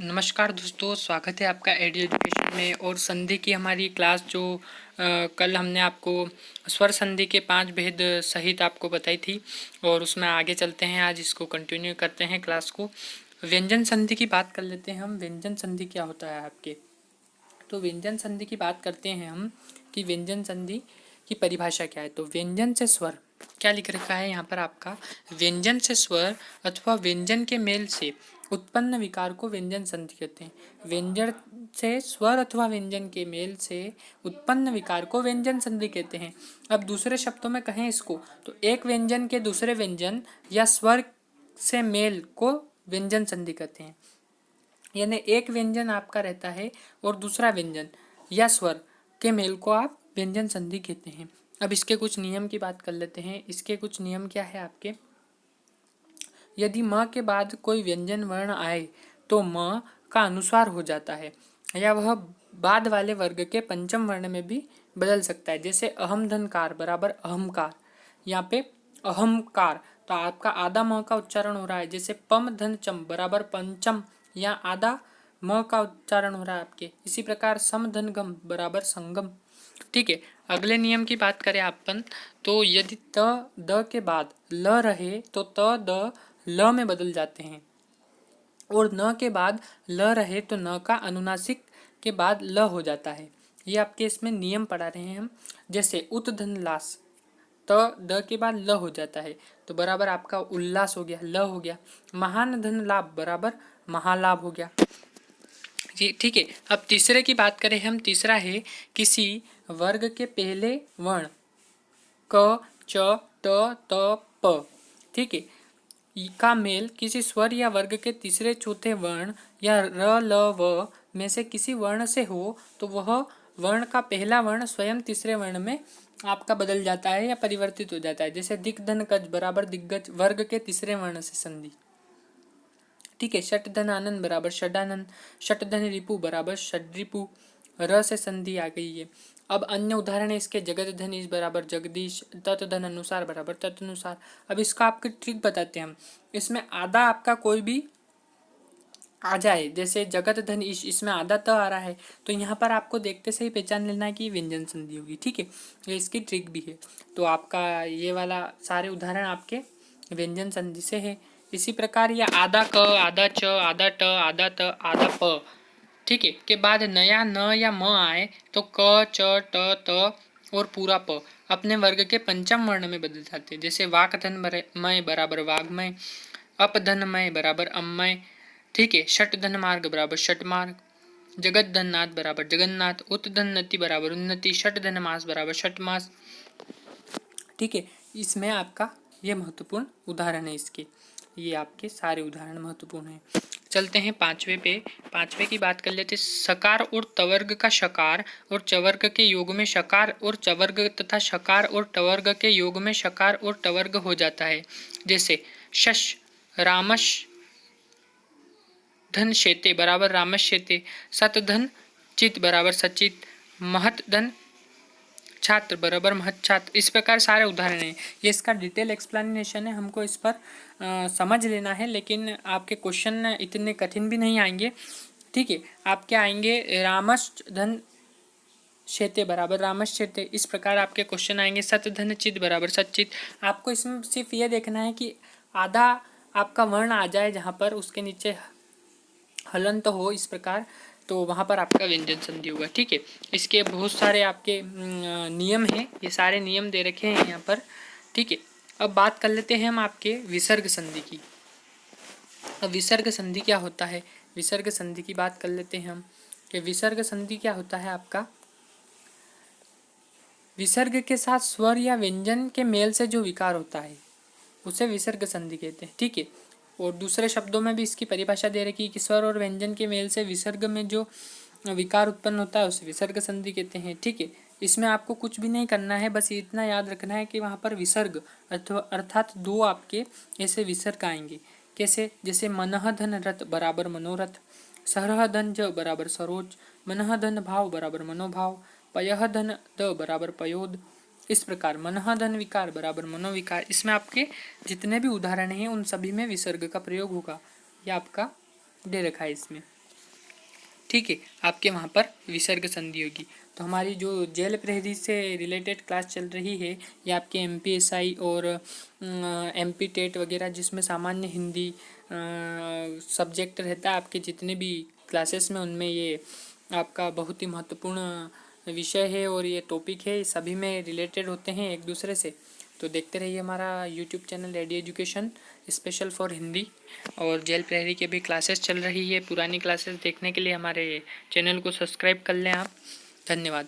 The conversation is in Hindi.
नमस्कार दोस्तों, स्वागत है आपका एडी एजुकेशन में। और संधि की हमारी क्लास जो कल हमने आपको स्वर संधि के 5 भेद सहित आपको बताई थी, और उसमें आगे चलते हैं। आज इसको कंटिन्यू करते हैं क्लास को। व्यंजन संधि की बात कर लेते हैं हम। व्यंजन संधि क्या होता है आपके, तो व्यंजन संधि की बात करते हैं हम कि व्यंजन संधि की परिभाषा क्या है। तो व्यंजन से स्वर, क्या लिख रखा है यहाँ पर आपका, व्यंजन से स्वर अथवा व्यंजन के मेल से उत्पन्न विकार को व्यंजन संधि कहते हैं। व्यंजन से स्वर अथवा व्यंजन के मेल से उत्पन्न विकार को व्यंजन संधि कहते हैं। अब दूसरे शब्दों में कहें इसको, तो एक व्यंजन के दूसरे व्यंजन या स्वर से मेल को व्यंजन संधि कहते हैं। यानी एक व्यंजन आपका रहता है और दूसरा व्यंजन या स्वर के मेल को आप व्यंजन संधि कहते हैं। अब इसके कुछ नियम की बात कर लेते हैं। इसके कुछ नियम क्या है आपके, यदि म के बाद कोई व्यंजन वर्ण आए तो म का अनुस्वार हो जाता है, या वह बाद वाले वर्ग के पंचम वर्ण में भी बदल सकता है। जैसे अहम धनकार बराबर अहमकार, यहाँ पे अहमकार, तो आपका आधा म का उच्चारण हो रहा है। जैसे पम धन चम बराबर पंचम, या आधा म का उच्चारण हो रहा है आपके। इसी प्रकार सम धन गम बराबर संगम। ठीक है, अगले नियम की बात करें अपन, तो यदि त द के बाद ल रहे तो त द ल में बदल जाते हैं, और न के बाद ल रहे तो न का अनुनासिक के बाद ल हो जाता है। ये आपके इसमें नियम पढ़ा रहे हैं हम। जैसे उत धन लास, त द के बाद ल हो जाता है, तो बराबर आपका उल्लास हो गया, ल हो गया। महान धन लाभ बराबर महालाभ हो गया जी। ठीक है, अब तीसरे की बात करें हम। तीसरा है किसी वर्ग के पहले वर्ण क च ट त प, ठीक है, का मेल किसी स्वर या वर्ग के तीसरे चौथे वर्ण या र ल व में से किसी वर्ण से हो, तो वह वर्ण का पहला वर्ण स्वयं तीसरे वर्ण में आपका बदल जाता है या परिवर्तित हो जाता है। जैसे दिग्धन कज बराबर दिग्गज, वर्ग के तीसरे वर्ण से संधि। ठीक है, षट धन आनंद बराबर षडानंद, षट धन रिपु बराबर षड्रिपु, र से संधि आ गई है। अब अन्य उदाहरण है इसके, जगत धनीश बराबर जगदीश, तत् धन अनुसार बराबर तदनुसार। अब इसका आपके ट्रिक बताते हैं हम। इसमें आधा आपका कोई भी आ जाए, जैसे जगत धन ईश, इसमें आधा त आ रहा है, तो यहाँ पर आपको देखते से ही पहचान लेना है कि व्यंजन संधि होगी। ठीक है, ये इसकी ट्रिक भी है। तो आपका ये वाला सारे उदाहरण आपके व्यंजन संधि से है। इसी प्रकार ये आधा क, आधा च, आधा ट, आधा त, आधा प, ठीक है, के बाद नया न या म आए तो क च ट त और पूरा प अपने वर्ग के पंचम वर्ण में बदल जाते हैं। जैसे वाक धन मय बराबर वाग्मय, अप धन मय बराबर अमय, ठीक है, षट धन मार्ग बराबर षट मार्ग, जगत धन नाथ बराबर जगन्नाथ, उत धन नति बराबर उन्नति, षट धन मास बराबर षट मास। ठीक है, इसमें आपका ये महत्वपूर्ण उदाहरण है इसके। ये आपके सारे उदाहरण महत्वपूर्ण हैं। चलते हैं पांचवे पे। पांचवे की बात कर लेते। सकार और तवर्ग का शकार और चवर्ग के योग में शकार और चवर्ग तथा शकार और टवर्ग के योग में शकार और टवर्ग हो जाता है। जैसे शश रामश धन शेते बराबर रामश्येते, सत धन चित बराबर सचित, महत धन छात्र बराबर महत छात्र। इस प्रकार सारे उदाहरण हैं। ये इसका डिटेल एक्सप्लेनेशन है, हमको इस पर समझ लेना है, लेकिन आपके क्वेश्चन इतने कठिन भी नहीं आएंगे। ठीक है, आपके आएंगे रामश धन शेते बराबर रामश शेते, इस प्रकार आपके क्वेश्चन आएंगे। सत धन चित बराबर सचित। आपको इसमें सिर्फ ये देखना है कि आधा आपका वर्ण आ जाए जहाँ पर उसके नीचे हलंत हो, इस प्रकार, तो वहाँ पर आपका व्यंजन संधि होगा। ठीक है, इसके बहुत सारे आपके नियम हैं, ये सारे नियम दे रखे हैं यहाँ पर। ठीक है, अब बात कर लेते हैं हम आपके विसर्ग संधि की। अब विसर्ग संधि क्या होता है, विसर्ग संधि की बात कर लेते हैं हम कि विसर्ग संधि क्या होता है आपका। विसर्ग के साथ स्वर या व्यंजन के मेल से जो विकार होता है उसे विसर्ग संधि कहते हैं। ठीक है, और दूसरे शब्दों में भी इसकी परिभाषा दे रखी है कि स्वर और व्यंजन के मेल से विसर्ग में जो विकार उत्पन्न होता है उसे विसर्ग संधि कहते हैं। ठीक है, इसमें आपको कुछ भी नहीं करना है, बस इतना याद रखना है कि वहाँ पर विसर्ग अर्थात दो आपके ऐसे विसर्ग आएंगे। कैसे, जैसे मनः धन रथ बराबर मनोरथ, सरह धन ज बराबर सरोज, मनः धन भाव बराबर मनोभाव, पयः धन द बराबर पयोद। इस प्रकार मनः धन विकार बराबर मनोविकार। इसमें आपके जितने भी उदाहरण हैं उन सभी में विसर्ग का प्रयोग होगा। यह आपका दे रखा है इसमें। ठीक है, आपके वहाँ पर विसर्ग संधि होगी। तो हमारी जो जेल प्रहरी से रिलेटेड क्लास चल रही है ये आपके MPSI और MP टेट वगैरह जिसमें सामान्य हिंदी सब्जेक्ट रहता है, आपके जितने भी क्लासेस में उनमें ये आपका बहुत ही महत्वपूर्ण विषय है और ये टॉपिक है, सभी में रिलेटेड होते हैं एक दूसरे से। तो देखते रहिए हमारा YouTube channel ready education special for Hindi. और जेल प्रहरी के भी क्लासेस चल रही है, पुरानी क्लासेस देखने के लिए हमारे चैनल को सब्सक्राइब कर लें आप। धन्यवाद।